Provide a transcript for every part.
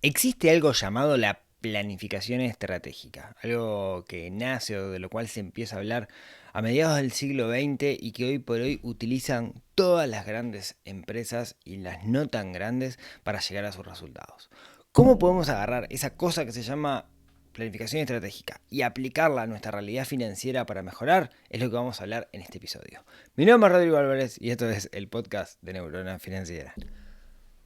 Existe algo llamado la planificación estratégica, algo que nace o de lo cual se empieza a hablar a mediados del siglo XX y que hoy por hoy utilizan todas las grandes empresas y las no tan grandes para llegar a sus resultados. ¿Cómo podemos agarrar esa cosa que se llama planificación estratégica y aplicarla a nuestra realidad financiera para mejorar? Es lo que vamos a hablar en este episodio. Mi nombre es Rodrigo Álvarez y esto es el podcast de Neurona Financiera.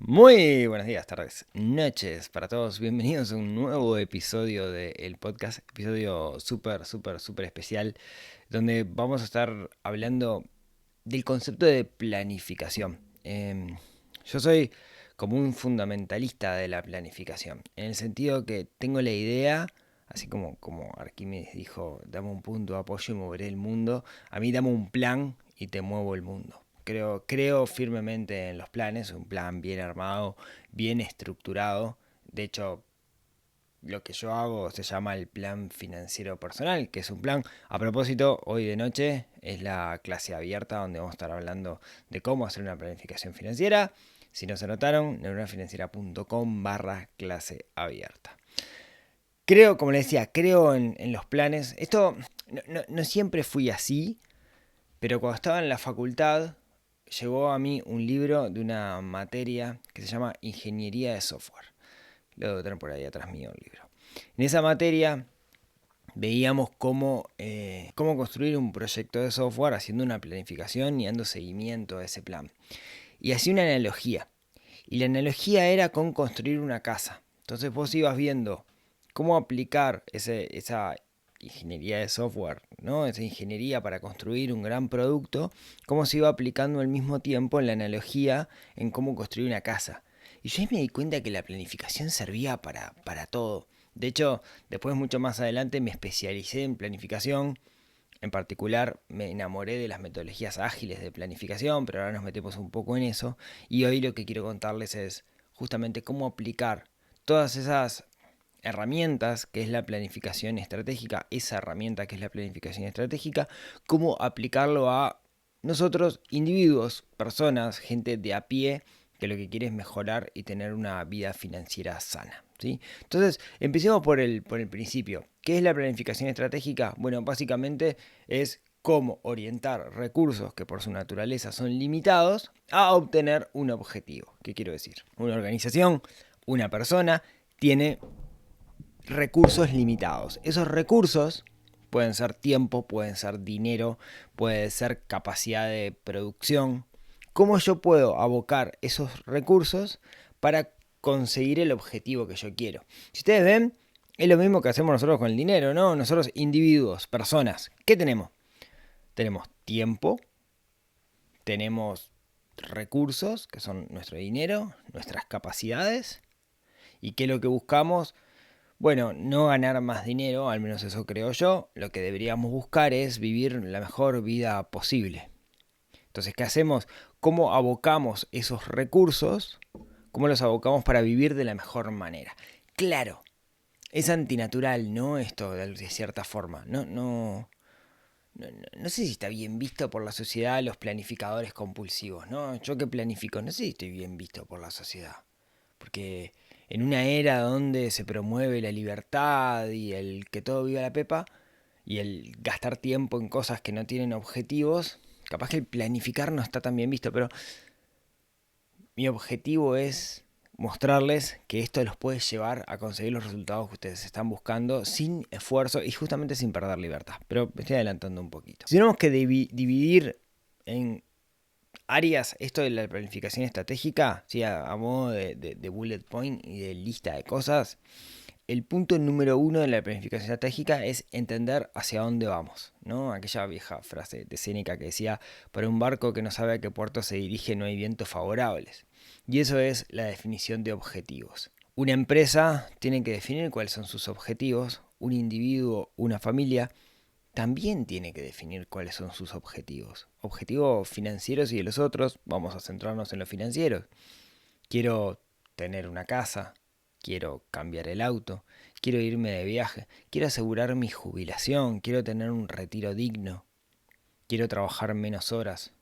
Muy buenos días, tardes, noches para todos. Bienvenidos a un nuevo episodio del podcast. Episodio súper especial donde vamos a estar hablando del concepto de planificación. Yo soy como un fundamentalista de la planificación, en el sentido que tengo la idea, así como Arquímedes dijo, dame un punto de apoyo y moveré el mundo. A mí dame un plan y te muevo el mundo. Creo firmemente en los planes, un plan bien armado, bien estructurado. De hecho, lo que yo hago se llama el plan financiero personal, que es un plan. A propósito, hoy de noche es la clase abierta donde vamos a estar hablando de cómo hacer una planificación financiera. Si no se notaron, neuronafinanciera.com/clase abierta. Como les decía, creo en los planes. Esto no siempre fui así, pero cuando estaba en la facultad llegó a mí un libro de una materia que se llama Ingeniería de Software. Lo debo tener por ahí atrás mío el libro. En esa materia veíamos cómo construir un proyecto de software haciendo una planificación y dando seguimiento a ese plan. Y hacía una analogía. Y la analogía era con construir una casa. Entonces vos ibas viendo cómo aplicar esa ingeniería de software, ¿no? Esa ingeniería para construir un gran producto, cómo se iba aplicando al mismo tiempo en la analogía en cómo construir una casa. Y yo ahí me di cuenta que la planificación servía para todo. De hecho, después mucho más adelante me especialicé en planificación. En particular me enamoré de las metodologías ágiles de planificación, pero ahora nos metemos un poco en eso. Y hoy lo que quiero contarles es justamente cómo aplicar todas esas herramientas que es la planificación estratégica, esa herramienta que es la planificación estratégica, cómo aplicarlo a nosotros, individuos, personas, gente de a pie, que lo que quiere es mejorar y tener una vida financiera sana, ¿sí? Entonces, empecemos por el principio. ¿Qué es la planificación estratégica? Bueno, básicamente es cómo orientar recursos que por su naturaleza son limitados a obtener un objetivo. ¿Qué quiero decir? Una organización, una persona, tiene recursos limitados. Esos recursos pueden ser tiempo, pueden ser dinero, puede ser capacidad de producción. ¿Cómo yo puedo abocar esos recursos para conseguir el objetivo que yo quiero? Si ustedes ven, es lo mismo que hacemos nosotros con el dinero, ¿no? Nosotros, individuos, personas, ¿qué tenemos? Tenemos tiempo, tenemos recursos, que son nuestro dinero, nuestras capacidades, y qué es lo que buscamos. Bueno, no ganar más dinero, al menos eso creo yo. Lo que deberíamos buscar es vivir la mejor vida posible. Entonces, ¿qué hacemos? ¿Cómo abocamos esos recursos? ¿Cómo los abocamos para vivir de la mejor manera? Claro, es antinatural, ¿no? Esto de cierta forma. No sé si está bien visto por la sociedad los planificadores compulsivos, ¿no? Yo que planifico, no sé si estoy bien visto por la sociedad. Porque en una era donde se promueve la libertad y el que todo viva la pepa y el gastar tiempo en cosas que no tienen objetivos, capaz que el planificar no está tan bien visto, pero mi objetivo es mostrarles que esto los puede llevar a conseguir los resultados que ustedes están buscando sin esfuerzo y justamente sin perder libertad. Pero me estoy adelantando un poquito. Si tenemos que dividir en áreas esto de la planificación estratégica, ¿sí? A modo de bullet point y de lista de cosas, el punto número uno de la planificación estratégica es entender hacia dónde vamos, ¿no? Aquella vieja frase de Séneca que decía, para un barco que no sabe a qué puerto se dirige no hay vientos favorables. Y eso es la definición de objetivos. Una empresa tiene que definir cuáles son sus objetivos, un individuo, una familia, también tiene que definir cuáles son sus objetivos. Objetivos financieros y de los otros, vamos a centrarnos en los financieros. Quiero tener una casa, quiero cambiar el auto, quiero irme de viaje, quiero asegurar mi jubilación, quiero tener un retiro digno, quiero trabajar menos horas,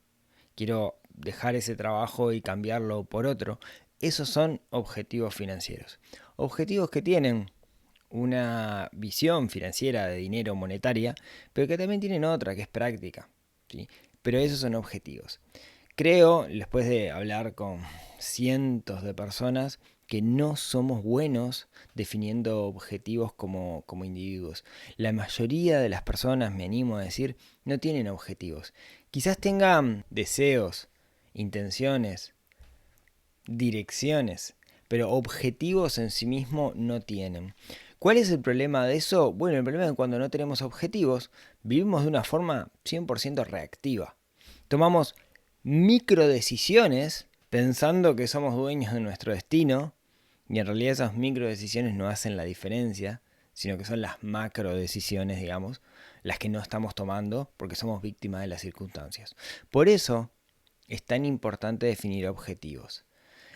quiero dejar ese trabajo y cambiarlo por otro. Esos son objetivos financieros. Objetivos que tienen una visión financiera de dinero monetaria, pero que también tienen otra, que es práctica, ¿sí? Pero esos son objetivos. Creo, después de hablar con cientos de personas, que no somos buenos definiendo objetivos como individuos. La mayoría de las personas, me animo a decir, no tienen objetivos. Quizás tengan deseos, intenciones, direcciones, pero objetivos en sí mismo no tienen. ¿Cuál es el problema de eso? Bueno, el problema es que cuando no tenemos objetivos, vivimos de una forma 100% reactiva. Tomamos micro decisiones pensando que somos dueños de nuestro destino y en realidad esas micro decisiones no hacen la diferencia, sino que son las macro decisiones, digamos, las que no estamos tomando porque somos víctimas de las circunstancias. Por eso es tan importante definir objetivos.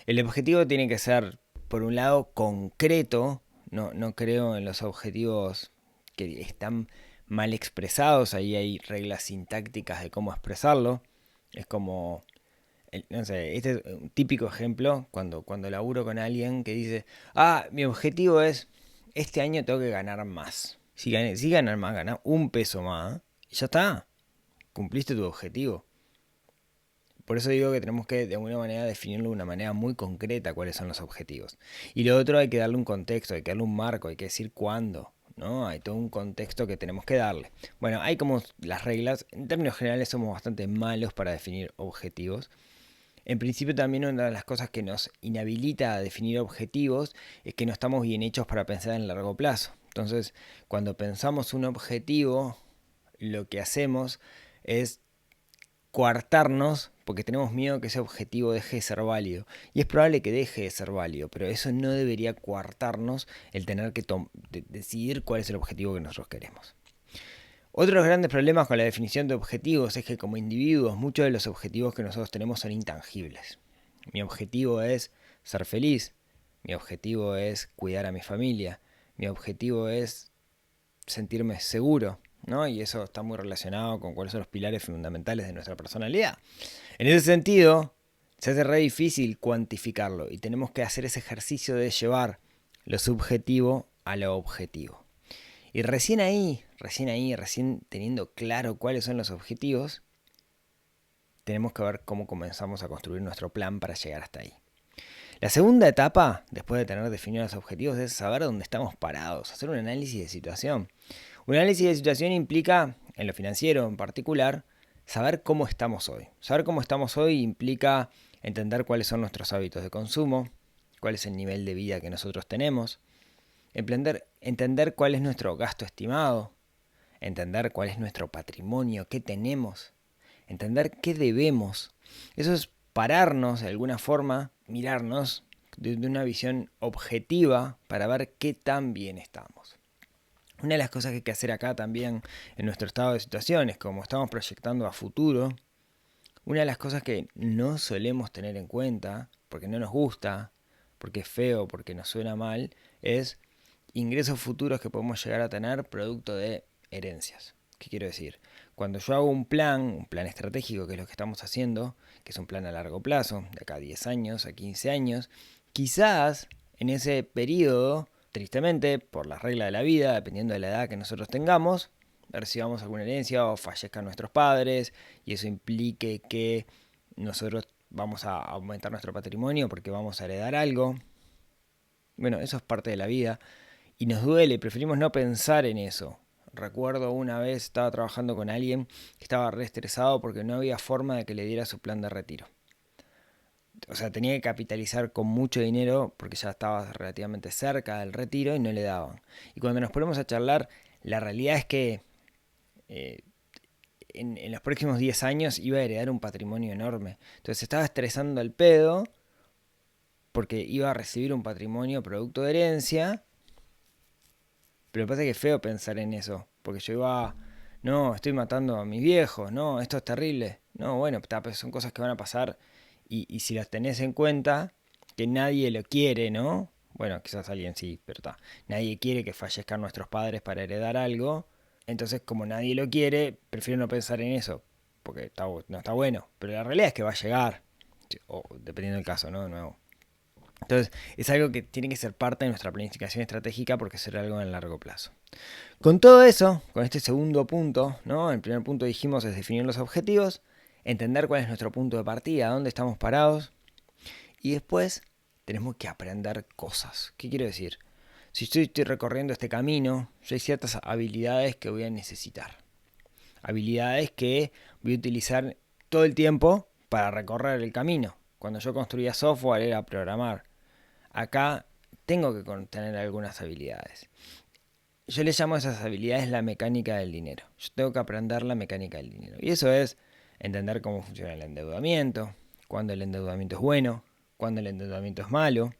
El objetivo tiene que ser, por un lado, concreto. No creo en los objetivos que están mal expresados. Ahí hay reglas sintácticas de cómo expresarlo. Es como, no sé, este es un típico ejemplo cuando laburo con alguien que dice, mi objetivo es, este año tengo que ganar más. Si ganar más, ganar un peso más, y ya está, cumpliste tu objetivo. Por eso digo que tenemos que de alguna manera definirlo de una manera muy concreta cuáles son los objetivos. Y lo otro hay que darle un contexto, hay que darle un marco, hay que decir cuándo, ¿no? Hay todo un contexto que tenemos que darle. Bueno, hay como las reglas, en términos generales somos bastante malos para definir objetivos. En principio también una de las cosas que nos inhabilita a definir objetivos es que no estamos bien hechos para pensar en largo plazo. Entonces, cuando pensamos un objetivo, lo que hacemos es coartarnos porque tenemos miedo que ese objetivo deje de ser válido. Y es probable que deje de ser válido, pero eso no debería coartarnos el tener que decidir cuál es el objetivo que nosotros queremos. Otro de los grandes problemas con la definición de objetivos es que como individuos muchos de los objetivos que nosotros tenemos son intangibles. Mi objetivo es ser feliz, mi objetivo es cuidar a mi familia, mi objetivo es sentirme seguro, ¿no? Y eso está muy relacionado con cuáles son los pilares fundamentales de nuestra personalidad. En ese sentido, se hace re difícil cuantificarlo y tenemos que hacer ese ejercicio de llevar lo subjetivo a lo objetivo. Y recién teniendo claro cuáles son los objetivos, tenemos que ver cómo comenzamos a construir nuestro plan para llegar hasta ahí. La segunda etapa, después de tener definidos los objetivos, es saber dónde estamos parados, hacer un análisis de situación. Un análisis de situación implica, en lo financiero en particular, saber cómo estamos hoy. Saber cómo estamos hoy implica entender cuáles son nuestros hábitos de consumo, cuál es el nivel de vida que nosotros tenemos, entender cuál es nuestro gasto estimado, entender cuál es nuestro patrimonio, qué tenemos, entender qué debemos. Eso es pararnos de alguna forma, mirarnos desde una visión objetiva para ver qué tan bien estamos. Una de las cosas que hay que hacer acá también en nuestro estado de situación es como estamos proyectando a futuro, una de las cosas que no solemos tener en cuenta, porque no nos gusta, porque es feo, porque nos suena mal, es ingresos futuros que podemos llegar a tener producto de herencias. ¿Qué quiero decir? Cuando yo hago un plan estratégico, que es lo que estamos haciendo, que es un plan a largo plazo, de acá a 10 años, a 15 años, quizás en ese periodo, tristemente, por las reglas de la vida, dependiendo de la edad que nosotros tengamos, recibamos alguna herencia o fallezcan nuestros padres y eso implique que nosotros vamos a aumentar nuestro patrimonio porque vamos a heredar algo. Bueno, eso es parte de la vida y nos duele, preferimos no pensar en eso. Recuerdo una vez estaba trabajando con alguien que estaba re estresado porque no había forma de que le diera su plan de retiro. O sea, tenía que capitalizar con mucho dinero porque ya estaba relativamente cerca del retiro y no le daban. Y cuando nos ponemos a charlar, la realidad es que eh, en los próximos 10 años iba a heredar un patrimonio enorme. Entonces se estaba estresando al pedo porque iba a recibir un patrimonio producto de herencia. Pero me pasa que es feo pensar en eso. Porque yo iba, no, estoy matando a mis viejos, no, esto es terrible. No, bueno, pues son cosas que van a pasar y si las tenés en cuenta, que nadie lo quiere, ¿no? Bueno, quizás alguien sí, pero está. Nadie quiere que fallezcan nuestros padres para heredar algo. Entonces, como nadie lo quiere, prefiero no pensar en eso. Porque no está bueno. Pero la realidad es que va a llegar. O dependiendo del caso, ¿no? De nuevo. Entonces, es algo que tiene que ser parte de nuestra planificación estratégica porque será algo en largo plazo. Con todo eso, con este segundo punto, ¿no? El primer punto dijimos es definir los objetivos, entender cuál es nuestro punto de partida, dónde estamos parados, y después tenemos que aprender cosas. ¿Qué quiero decir? Si estoy recorriendo este camino, yo hay ciertas habilidades que voy a necesitar. Habilidades que voy a utilizar todo el tiempo para recorrer el camino. Cuando yo construía software era programar. Acá tengo que tener algunas habilidades. Yo le llamo a esas habilidades la mecánica del dinero. Yo tengo que aprender la mecánica del dinero. Y eso es entender cómo funciona el endeudamiento, cuándo el endeudamiento es bueno, cuándo el endeudamiento es malo,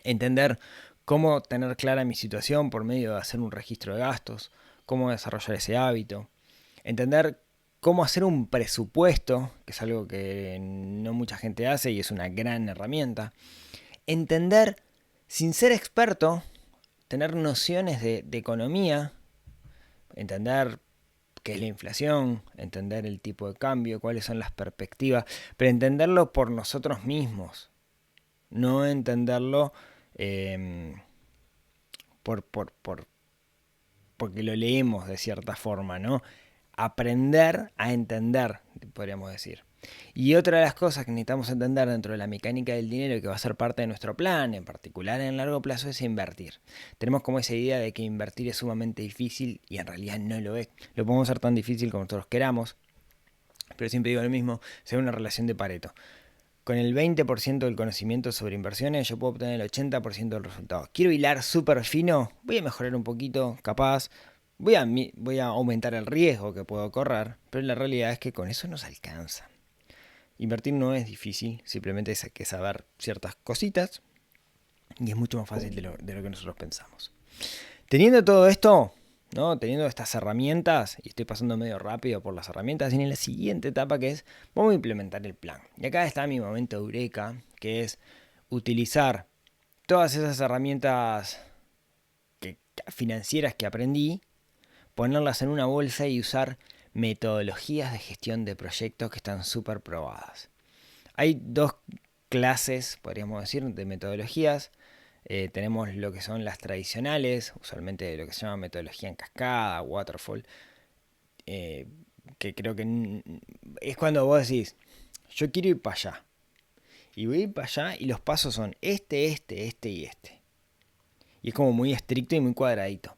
entender cómo tener clara mi situación por medio de hacer un registro de gastos, cómo desarrollar ese hábito, entender cómo hacer un presupuesto, que es algo que no mucha gente hace y es una gran herramienta, entender, sin ser experto, tener nociones de economía, entender qué es la inflación, entender el tipo de cambio, cuáles son las perspectivas, pero entenderlo por nosotros mismos, no entenderlo porque lo leemos de cierta forma, ¿no? Aprender a entender, podríamos decir. Y otra de las cosas que necesitamos entender dentro de la mecánica del dinero y que va a ser parte de nuestro plan, en particular en largo plazo, es invertir. Tenemos como esa idea de que invertir es sumamente difícil y en realidad no lo es. Lo podemos hacer tan difícil como nosotros queramos, pero siempre digo lo mismo, según una relación de Pareto. Con el 20% del conocimiento sobre inversiones yo puedo obtener el 80% del resultado. Quiero hilar súper fino, voy a mejorar un poquito, capaz, voy a aumentar el riesgo que puedo correr, pero la realidad es que con eso nos alcanza. Invertir no es difícil, simplemente hay que saber ciertas cositas y es mucho más fácil de lo que nosotros pensamos. Teniendo todo esto, ¿no? Teniendo estas herramientas, y estoy pasando medio rápido por las herramientas, viene la siguiente etapa que es, vamos a implementar el plan. Y acá está mi momento eureka, que es utilizar todas esas herramientas financieras que aprendí, ponerlas en una bolsa y usar metodologías de gestión de proyectos que están súper probadas. Hay dos clases, podríamos decir, de metodologías. Tenemos lo que son las tradicionales, usualmente lo que se llama metodología en cascada, waterfall, que creo que es cuando vos decís, yo quiero ir para allá, y voy a ir para allá y los pasos son este y este. Y es como muy estricto y muy cuadradito.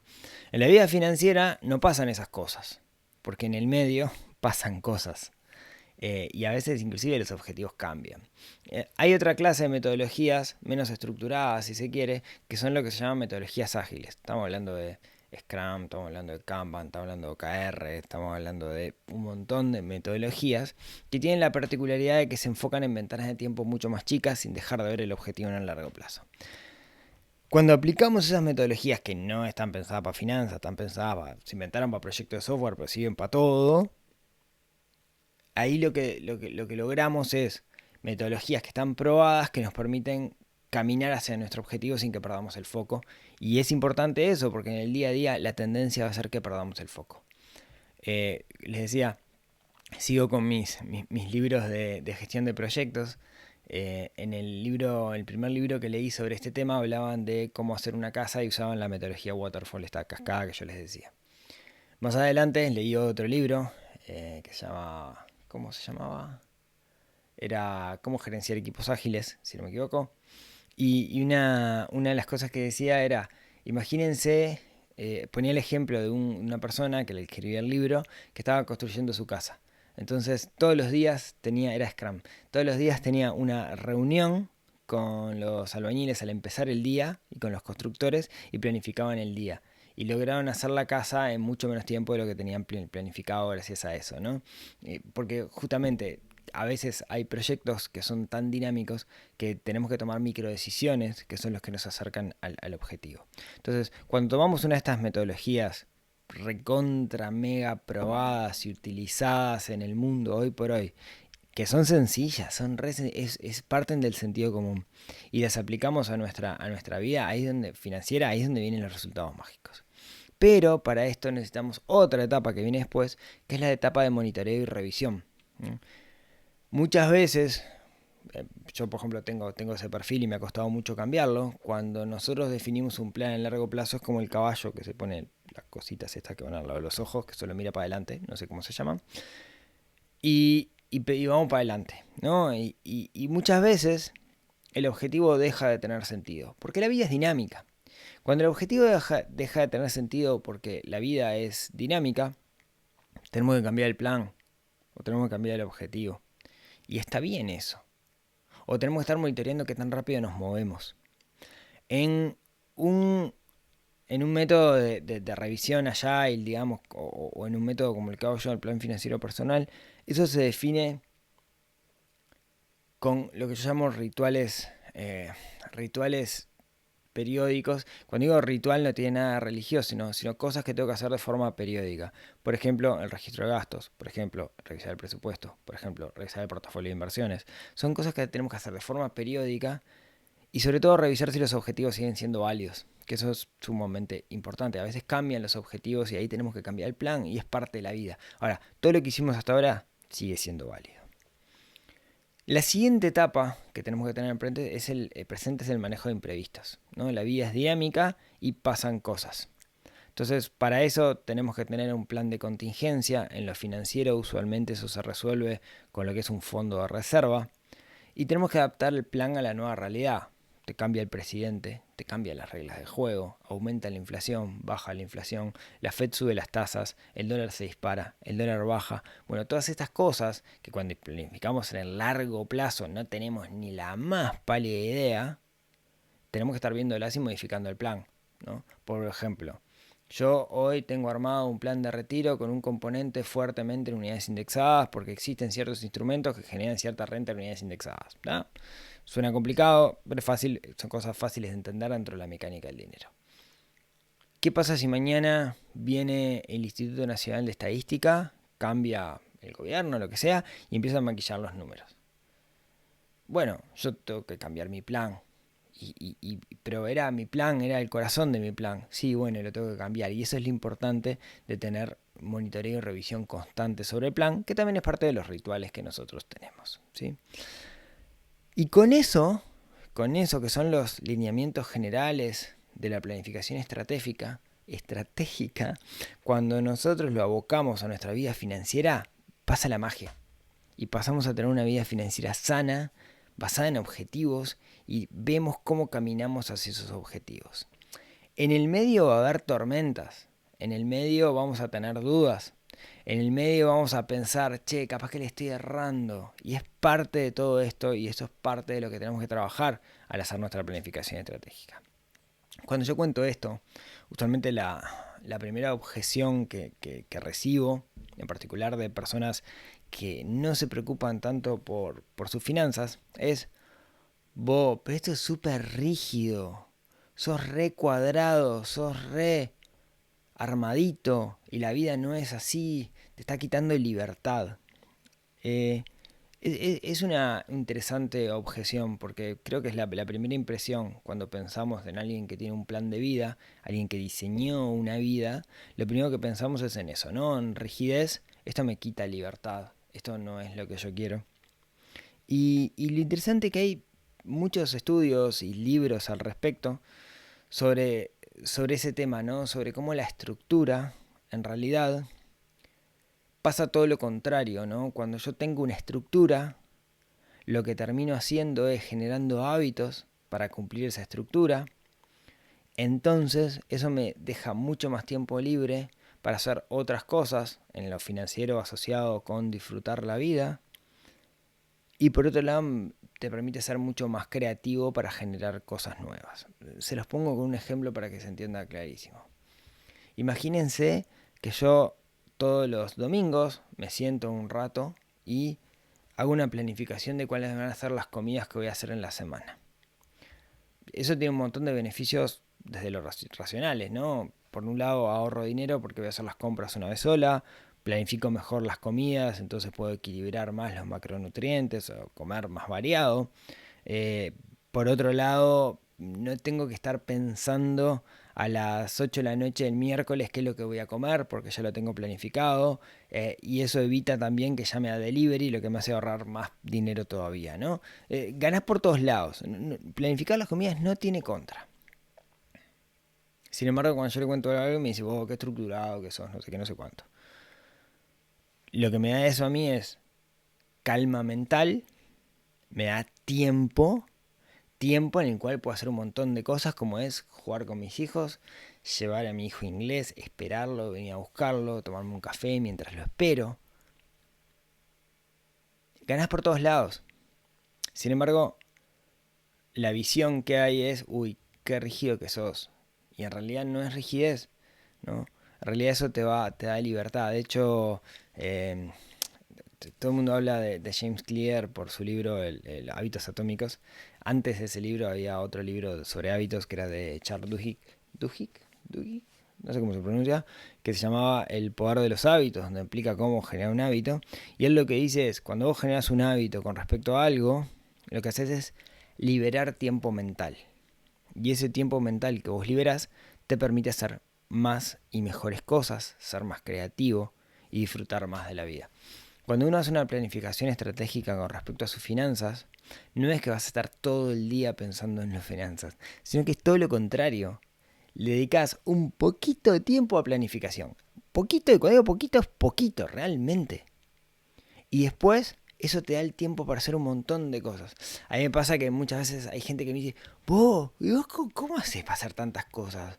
En la vida financiera no pasan esas cosas, porque en el medio pasan cosas. Y a veces inclusive los objetivos cambian. Hay otra clase de metodologías menos estructuradas, si se quiere, que son lo que se llaman metodologías ágiles. Estamos hablando de Scrum, estamos hablando de Kanban, estamos hablando de OKR, estamos hablando de un montón de metodologías que tienen la particularidad de que se enfocan en ventanas de tiempo mucho más chicas sin dejar de ver el objetivo en el largo plazo. Cuando aplicamos esas metodologías que no están pensadas para finanzas, están pensadas se inventaron para proyectos de software, pero sirven para todo, ahí lo que logramos es metodologías que están probadas, que nos permiten caminar hacia nuestro objetivo sin que perdamos el foco. Y es importante eso, porque en el día a día la tendencia va a ser que perdamos el foco. Les decía, sigo con mis libros de gestión de proyectos. En el primer libro que leí sobre este tema hablaban de cómo hacer una casa y usaban la metodología waterfall, esta cascada que yo les decía. Más adelante leí otro libro que se llama... ¿Cómo se llamaba? Era cómo gerenciar equipos ágiles, si no me equivoco. Y una de las cosas que decía era, imagínense, ponía el ejemplo de una persona que le escribía el libro, que estaba construyendo su casa. Entonces todos los días era Scrum, todos los días tenía una reunión con los albañiles al empezar el día y con los constructores y planificaban el día. Y lograron hacer la casa en mucho menos tiempo de lo que tenían planificado gracias a eso, ¿no? Porque justamente a veces hay proyectos que son tan dinámicos que tenemos que tomar microdecisiones que son los que nos acercan al objetivo. Entonces, cuando tomamos una de estas metodologías recontra mega probadas y utilizadas en el mundo hoy por hoy, que son sencillas, parten del sentido común y las aplicamos a nuestra vida ahí es donde, financiera, ahí es donde vienen los resultados mágicos. Pero para esto necesitamos otra etapa que viene después, que es la etapa de monitoreo y revisión. Muchas veces, Yo, por ejemplo, tengo ese perfil y me ha costado mucho cambiarlo. Cuando nosotros definimos un plan en largo plazo es como el caballo que se pone las cositas estas que van al lado de los ojos, que solo mira para adelante, no sé cómo se llaman, y vamos para adelante, ¿no? Y muchas veces el objetivo deja de tener sentido, porque la vida es dinámica. Cuando el objetivo deja de tener sentido porque la vida es dinámica, tenemos que cambiar el plan o tenemos que cambiar el objetivo. Y está bien eso. O tenemos que estar monitoreando qué tan rápido nos movemos. En un, en un método de revisión agile, digamos, o en un método como el que hago yo, el plan financiero personal, eso se define con lo que yo llamo rituales periódicos. Cuando digo ritual no tiene nada religioso, sino cosas que tengo que hacer de forma periódica. Por ejemplo, el registro de gastos. Por ejemplo, revisar el presupuesto. Por ejemplo, revisar el portafolio de inversiones. Son cosas que tenemos que hacer de forma periódica y sobre todo revisar si los objetivos siguen siendo válidos. Que eso es sumamente importante. A veces cambian los objetivos y ahí tenemos que cambiar el plan y es parte de la vida. Ahora, todo lo que hicimos hasta ahora sigue siendo válido. La siguiente etapa que tenemos que tener en presente es el manejo de imprevistos, ¿no? La vida es dinámica y pasan cosas. Entonces, para eso tenemos que tener un plan de contingencia. En lo financiero usualmente eso se resuelve con lo que es un fondo de reserva. Y tenemos que adaptar el plan a la nueva realidad. Te cambia el presidente, te cambian las reglas del juego, aumenta la inflación, baja la inflación, la Fed sube las tasas, el dólar se dispara, el dólar baja. Bueno, todas estas cosas que cuando planificamos en el largo plazo no tenemos ni la más pálida idea, tenemos que estar viéndolas y modificando el plan, ¿no? Por ejemplo, yo hoy tengo armado un plan de retiro con un componente fuertemente en unidades indexadas porque existen ciertos instrumentos que generan cierta renta en unidades indexadas, ¿no? Suena complicado, pero es fácil, son cosas fáciles de entender dentro de la mecánica del dinero. ¿Qué pasa si mañana viene el Instituto Nacional de Estadística, cambia el gobierno, lo que sea, y empieza a maquillar los números? Bueno, yo tengo que cambiar mi plan. Pero era mi plan, era el corazón de mi plan. Sí, bueno, lo tengo que cambiar. Y eso es lo importante de tener monitoreo y revisión constante sobre el plan, que también es parte de los rituales que nosotros tenemos, ¿sí? Y con eso que son los lineamientos generales de la planificación estratégica, cuando nosotros lo abocamos a nuestra vida financiera, pasa la magia. Y pasamos a tener una vida financiera sana, basada en objetivos, y vemos cómo caminamos hacia esos objetivos. En el medio va a haber tormentas, en el medio vamos a tener dudas, en el medio vamos a pensar, che, capaz que le estoy errando. Y es parte de todo esto y eso es parte de lo que tenemos que trabajar al hacer nuestra planificación estratégica. Cuando yo cuento esto, usualmente la primera objeción que recibo, en particular de personas que no se preocupan tanto por sus finanzas, es, vos, pero esto es súper rígido, sos re cuadrado, sos re armadito y la vida no es así, te está quitando libertad. Eh, es una interesante objeción porque creo que es la primera impresión cuando pensamos en alguien que tiene un plan de vida, alguien que diseñó una vida, lo primero que pensamos es en eso, ¿no? En rigidez, esto me quita libertad, esto no es lo que yo quiero. Y lo interesante es que hay muchos estudios y libros al respecto sobre ese tema, ¿no? Sobre cómo la estructura, en realidad, pasa todo lo contrario, ¿no? Cuando yo tengo una estructura, lo que termino haciendo es generando hábitos para cumplir esa estructura. Entonces, eso me deja mucho más tiempo libre para hacer otras cosas en lo financiero asociado con disfrutar la vida. Y por otro lado, te permite ser mucho más creativo para generar cosas nuevas. Se los pongo con un ejemplo para que se entienda clarísimo. Imagínense que yo todos los domingos me siento un rato y hago una planificación de cuáles van a ser las comidas que voy a hacer en la semana. Eso tiene un montón de beneficios desde los racionales, ¿no? Por un lado ahorro dinero porque voy a hacer las compras una vez sola, planifico mejor las comidas, entonces puedo equilibrar más los macronutrientes o comer más variado. Por otro lado, no tengo que estar pensando a las 8 de la noche del miércoles qué es lo que voy a comer, porque ya lo tengo planificado, y eso evita también que llame a delivery, lo que me hace ahorrar más dinero todavía, ¿no? Ganás por todos lados. Planificar las comidas no tiene contra. Sin embargo, cuando yo le cuento algo, me dice, vos, qué estructurado que sos, no sé qué, no sé cuánto. Lo que me da eso a mí es calma mental, me da tiempo en el cual puedo hacer un montón de cosas, como es jugar con mis hijos, llevar a mi hijo inglés, esperarlo, venir a buscarlo, tomarme un café mientras lo espero. Ganás por todos lados. Sin embargo, la visión que hay es, uy, qué rígido que sos. Y en realidad no es rigidez, ¿no? En realidad eso te da libertad. De hecho, todo el mundo habla de James Clear por su libro el Hábitos Atómicos. Antes de ese libro había otro libro sobre hábitos que era de Charles Duhigg, no sé cómo se pronuncia, que se llamaba El poder de los hábitos, donde explica cómo generar un hábito. Y él lo que dice es, cuando vos generas un hábito con respecto a algo, lo que haces es liberar tiempo mental. Y ese tiempo mental que vos liberás te permite hacer más y mejores cosas, ser más creativo y disfrutar más de la vida. Cuando uno hace una planificación estratégica con respecto a sus finanzas, no es que vas a estar todo el día pensando en las finanzas, sino que es todo lo contrario. Le dedicas un poquito de tiempo a planificación. Poquito, y cuando digo poquito, es poquito, realmente. Y después, eso te da el tiempo para hacer un montón de cosas. A mí me pasa que muchas veces hay gente que me dice, vos cómo haces para hacer tantas cosas?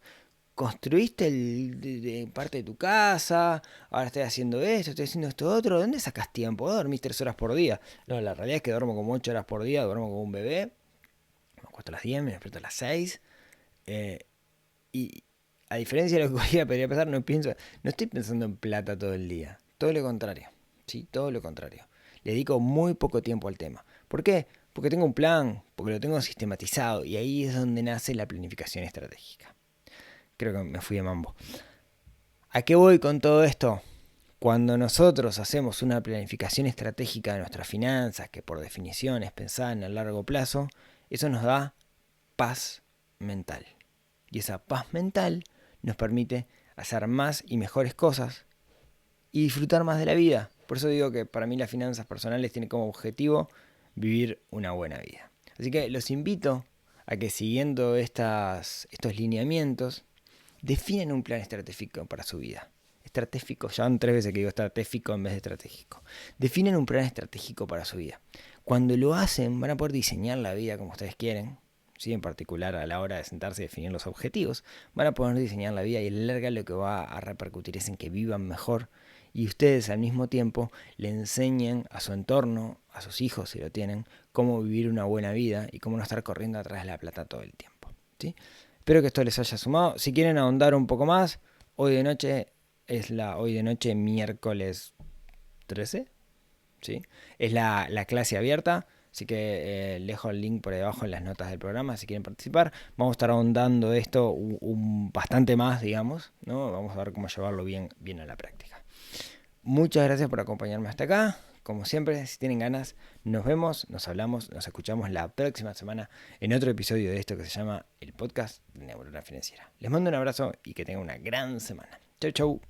Construiste parte de tu casa, ahora estoy haciendo esto otro, ¿de dónde sacas tiempo? ¿Vos dormís 3 horas por día? No, la realidad es que duermo como 8 horas por día, duermo como un bebé, me acuesto a las 10, me despierto a las 6, y a diferencia de lo que podría pensar, no estoy pensando en plata todo el día, todo lo contrario, ¿sí? Todo lo contrario. Le dedico muy poco tiempo al tema. ¿Por qué? Porque tengo un plan, porque lo tengo sistematizado, y ahí es donde nace la planificación estratégica. Creo que me fui de mambo. ¿A qué voy con todo esto? Cuando nosotros hacemos una planificación estratégica de nuestras finanzas, que por definición es pensar en el largo plazo, eso nos da paz mental. Y esa paz mental nos permite hacer más y mejores cosas y disfrutar más de la vida. Por eso digo que para mí las finanzas personales tienen como objetivo vivir una buena vida. Así que los invito a que siguiendo estos lineamientos, definen un plan estratégico para su vida. Estratégico, ya van 3 veces que digo estratégico en vez de estratégico. Definen un plan estratégico para su vida. Cuando lo hacen, van a poder diseñar la vida como ustedes quieren, ¿sí? En particular a la hora de sentarse y definir los objetivos, van a poder diseñar la vida y a la larga lo que va a repercutir es en que vivan mejor y ustedes al mismo tiempo le enseñen a su entorno, a sus hijos si lo tienen, cómo vivir una buena vida y cómo no estar corriendo atrás de la plata todo el tiempo, ¿sí? Espero que esto les haya sumado. Si quieren ahondar un poco más, hoy de noche miércoles 13, ¿sí? Es la clase abierta, así que dejo el link por ahí abajo en las notas del programa si quieren participar. Vamos a estar ahondando esto bastante más, digamos, ¿no? Vamos a ver cómo llevarlo bien a la práctica. Muchas gracias por acompañarme hasta acá. Como siempre, si tienen ganas, nos vemos, nos hablamos, nos escuchamos la próxima semana en otro episodio de esto que se llama el podcast de Neurona Financiera. Les mando un abrazo y que tengan una gran semana. Chau, chau.